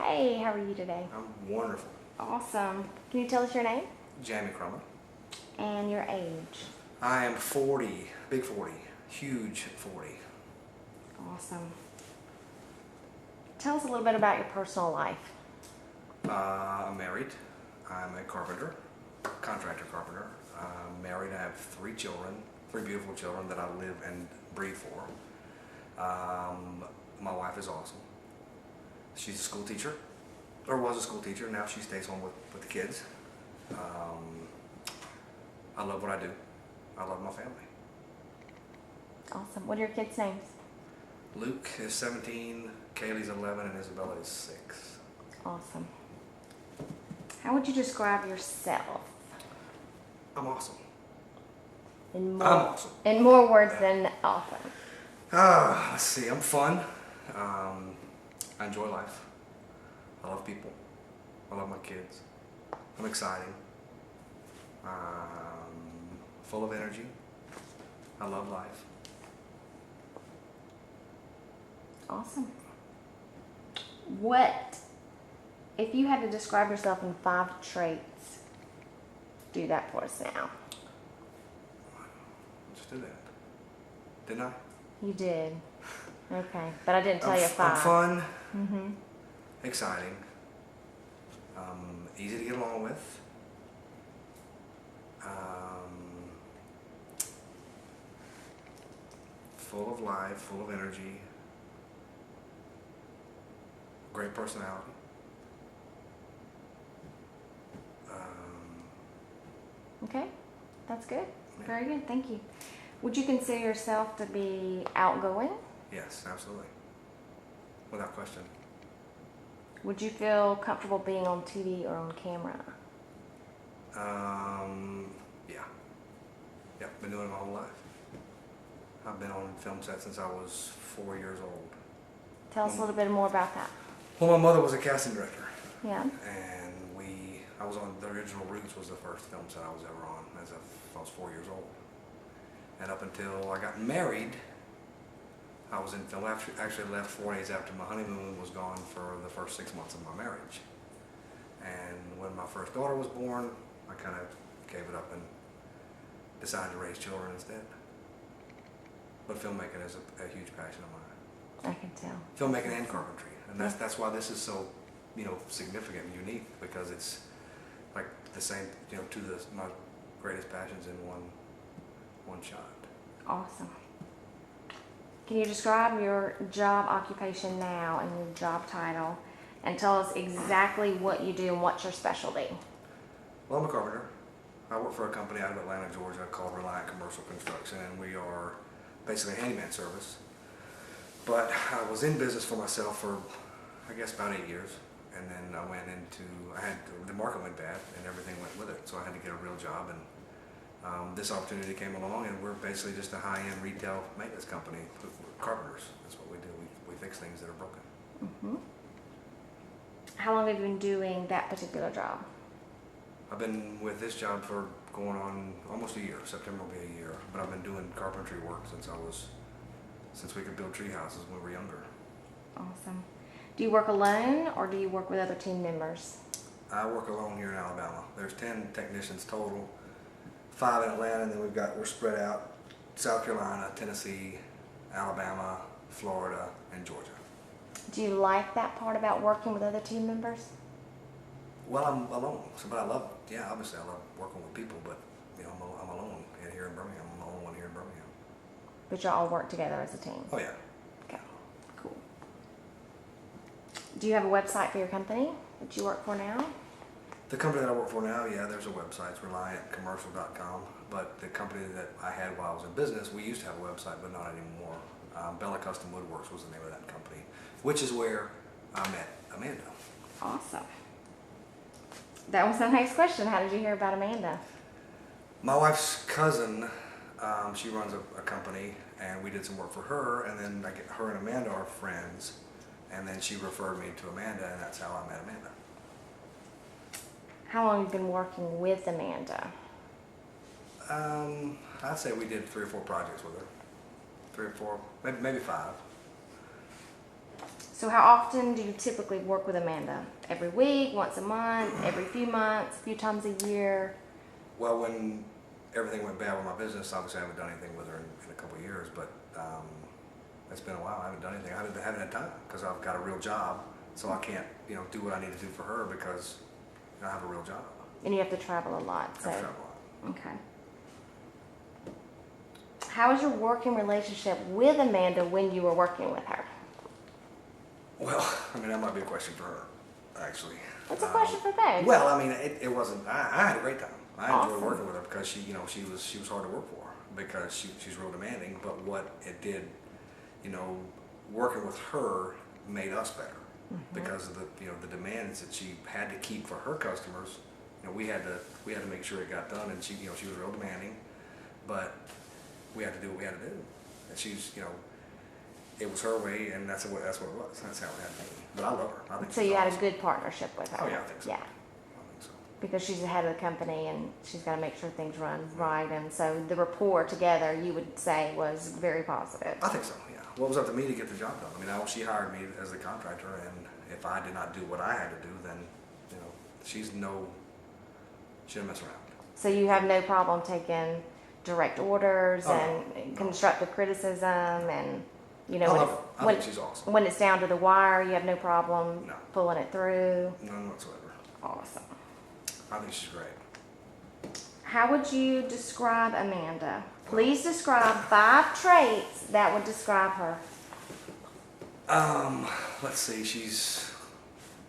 Hey, how are you today? I'm wonderful. Awesome. Can you tell us your name Jamie Crumley. and your age? I am 40, big 40, huge 40. Awesome. Tell us a little bit about your personal life. I'm married. I'm a carpenter, contractor carpenter. I'm married. I have 3 children, 3 beautiful children that I live and breathe for. My wife is awesome. She's a school teacher, or was a school teacher. Now she stays home with the kids. I love what I do. I love my family. Awesome. What are your kids' names? Luke is 17, Kaylee's 11, and Isabella is 6. Awesome. How would you describe yourself? I'm awesome. In I'm awesome. In more words than often. Let's see. I'm fun. I enjoy life. I love people. I love my kids. I'm exciting. Full of energy. I love life. Awesome. What, if you had to describe yourself in 5 traits, do that for us now. Let's do that. Didn't I? You did. Okay, but I didn't tell you 5. I'm fun. Mm-hmm. Exciting. Easy to get along with. Full of life, full of energy. Great personality. Okay, that's good. Yeah. Very good, thank you. Would you consider yourself to be outgoing? Yes, absolutely. Without question. Would you feel comfortable being on TV or on camera? Yeah. Yep, been doing it my whole life. I've been on film set since I was 4 years old. Tell us a little bit more about that. Well, my mother was a casting director. Yeah. And I was on, the original Roots was the first film set I was ever on I was 4 years old. And up until I got married, I was in film. I actually left 4 days after my honeymoon was gone for the first 6 months of my marriage. And when my first daughter was born, I kind of gave it up and decided to raise children instead. But filmmaking is a huge passion of mine. I can tell. Filmmaking and carpentry, and that's why this is so, significant and unique, because it's like the same, my greatest passions in one shot. Awesome. Can you describe your job occupation now and your job title, and tell us exactly what you do and what's your specialty? Well, I'm a carpenter. I work for a company out of Atlanta, Georgia called Reliant Commercial Construction, and we are basically a handyman service. But I was in business for myself for, I guess, about 8 years. And then I went into, the market went bad and everything went with it. So I had to get a real job, and this opportunity came along, and we're basically just a high-end retail maintenance company. We're carpenters. That's what we do. We fix things that are broken. Mm-hmm. How long have you been doing that particular job? I've been with this job for going on almost a year. September will be a year. But I've been doing carpentry work since we could build tree houses when we were younger. Awesome. Do you work alone or do you work with other team members? I work alone here in Alabama. There's 10 technicians total, 5 in Atlanta, and then we're spread out: South Carolina, Tennessee, Alabama, Florida, and Georgia. Do you like that part about working with other team members? Well, I'm alone, but I love it. Yeah, obviously I love working with people, but I'm alone here in Birmingham. I'm the only one here in Birmingham. But y'all all work together as a team? Oh yeah. Okay, cool. Do you have a website for your company that you work for now? The company that I work for now, yeah, there's a website. It's reliantcommercial.com. But the company that I had while I was in business, we used to have a website, but not anymore. Bella Custom Woodworks was the name of that company, which is where I met Amanda. Awesome. That was my next question. How did you hear about Amanda? My wife's cousin, she runs a company, and we did some work for her, and then her and Amanda are friends, and then she referred me to Amanda, and that's how I met Amanda. How long have you been working with Amanda? I'd say we did 3 or 4 projects with her. 3 or 4, maybe 5. So how often do you typically work with Amanda? Every week, once a month, every few months, a few times a year? Well, when everything went bad with my business, obviously I haven't done anything with her in a couple of years, but it's been a while. I haven't done anything. I haven't had time because I've got a real job, so I can't, do what I need to do for her because I have a real job. And you have to travel a lot. So. I travel a lot. Okay. How was your working relationship with Amanda when you were working with her? Well, that might be a question for her, actually. It's a question for both. Well, it wasn't. I had a great time. I enjoyed Awesome. working with her because she was hard to work for because she's real demanding. But what it did, working with her made us better because of the demands that she had to keep for her customers. We had to make sure it got done, and she was real demanding, but we had to do what we had to do. And she's it was her way, and that's what it was. That's how it had to be. But I love her. I think So she's you had awesome. a good partnership with her. Oh yeah, I think so. Yeah. I think so. Because she's the head of the company and she's got to make sure things run right. And so the rapport together, you would say, was very positive. I think so, yeah. Well, it was up to me to get the job done. She hired me as the contractor, and if I did not do what I had to do, then, she didn't mess around. So you have no problem taking direct orders Oh, and no. constructive criticism and, I love her. I think she's awesome. when it's down to the wire, you have no problem No. pulling it through. None whatsoever. Awesome. I think she's great. How would you describe Amanda? Please describe 5 traits that would describe her. Let's see. She's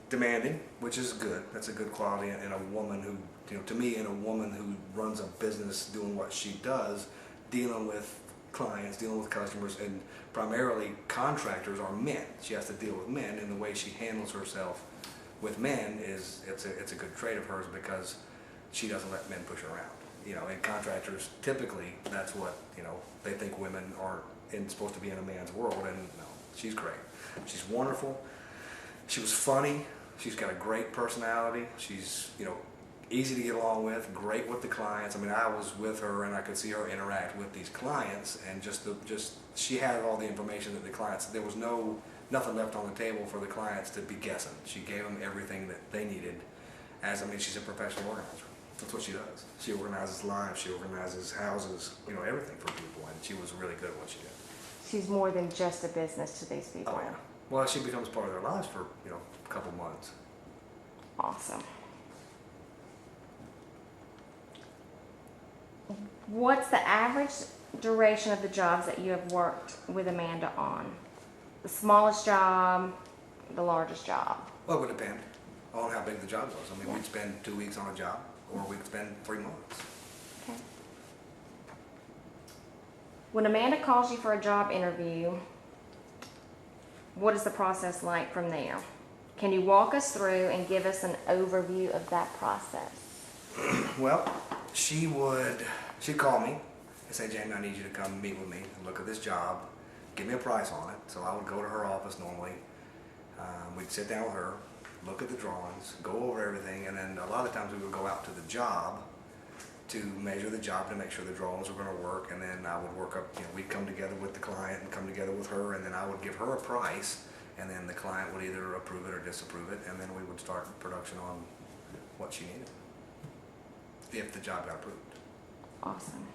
demanding, which is good. That's a good quality in a woman who, to me, in a woman who runs a business doing what she does, dealing with clients, dealing with customers, and primarily contractors are men. She has to deal with men, and the way she handles herself with men it's a good trait of hers because she doesn't let men push her around. And contractors typically that's what they think women are supposed to be in a man's world, and no, she's great. She's wonderful. She was funny. She's got a great personality. She's easy to get along with. Great with the clients. I was with her and I could see her interact with these clients, and just she had all the information that the clients. There was nothing left on the table for the clients to be guessing. She gave them everything that they needed. She's a professional organizer. That's what she does. She organizes lives. She organizes houses. Everything for people, and she was really good at what she did. She's more than just a business to these people. Oh yeah. Well, she becomes part of their lives for a couple months. Awesome. What's the average duration of the jobs that you have worked with Amanda on? The smallest job, the largest job? Well, it would depend on how big the job was. We'd spend 2 weeks on a job, or we'd spend 3 months. Okay. When Amanda calls you for a job interview, what is the process like from there? Can you walk us through and give us an overview of that process? Well, she'd call me and say, Jamie, I need you to come meet with me and look at this job, give me a price on it. So I would go to her office normally. We'd sit down with her, look at the drawings, go over everything, and then a lot of times we would go out to the job to measure the job to make sure the drawings were going to work, and then I would work up, we'd come together with the client and come together with her, and then I would give her a price, and then the client would either approve it or disapprove it, and then we would start production on what she needed, if the job got approved. Awesome.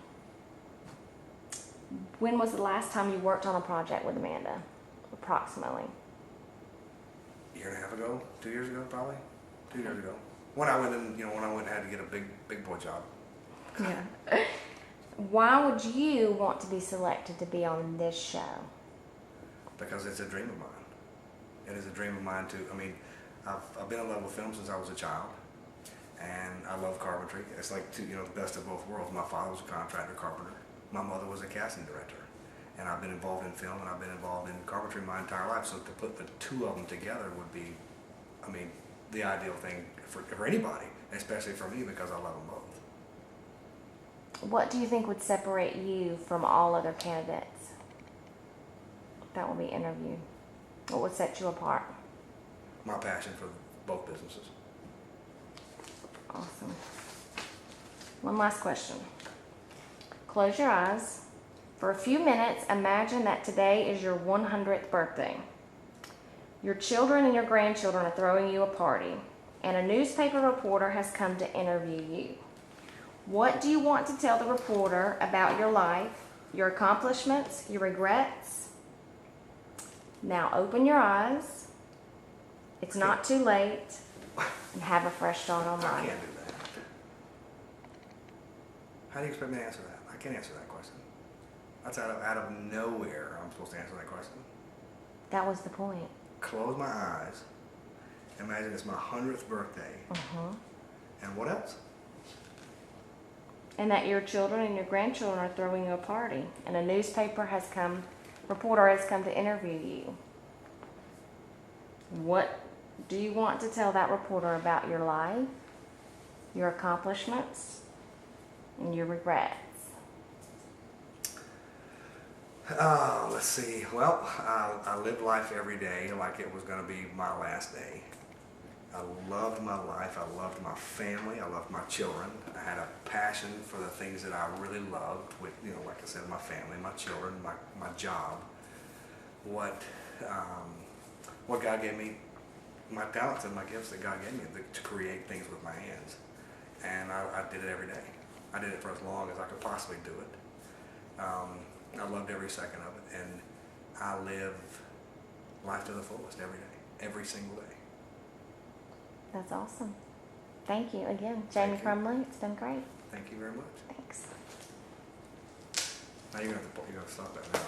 When was the last time you worked on a project with Amanda? Approximately. A year and a half ago, 2 years ago, probably. 2 years ago. When I went and had to get a big boy job. Yeah. Why would you want to be selected to be on this show? Because it's a dream of mine. It is a dream of mine too. I've been in love with film since I was a child, and I love carpentry. It's like the best of both worlds. My father was a contractor carpenter. My mother was a casting director, and I've been involved in film and I've been involved in carpentry my entire life. So to put the two of them together would be, the ideal thing for anybody, especially for me because I love them both. What do you think would separate you from all other candidates that will be interviewed? What would set you apart? My passion for both businesses. Awesome. One last question. Close your eyes. For a few minutes, imagine that today is your 100th birthday. Your children and your grandchildren are throwing you a party, and a newspaper reporter has come to interview you. What do you want to tell the reporter about your life, your accomplishments, your regrets? Now open your eyes. It's not too late, and have a fresh start on I life. can't do that. How do you expect me to answer that? I can't answer that question. That's out of nowhere. I'm supposed to answer that question. That was the point. Close my eyes. Imagine it's my 100th birthday. And what else? And that your children and your grandchildren are throwing you a party, and a reporter has come to interview you. What do you want to tell that reporter about your life, your accomplishments, and your regrets? Let's see. Well, I lived life every day like it was going to be my last day. I loved my life. I loved my family. I loved my children. I had a passion for the things that I really loved. With, like I said, my family, my children, my job. What God gave me, my talents and my gifts that God gave me to create things with my hands, and I did it every day. I did it for as long as I could possibly do it. I loved every second of it, and I live life to the fullest every day, every single day. That's awesome. Thank you again, Jamie Crumley. It's been great. Thank you very much. Thanks. Now you're gonna have to stop that now.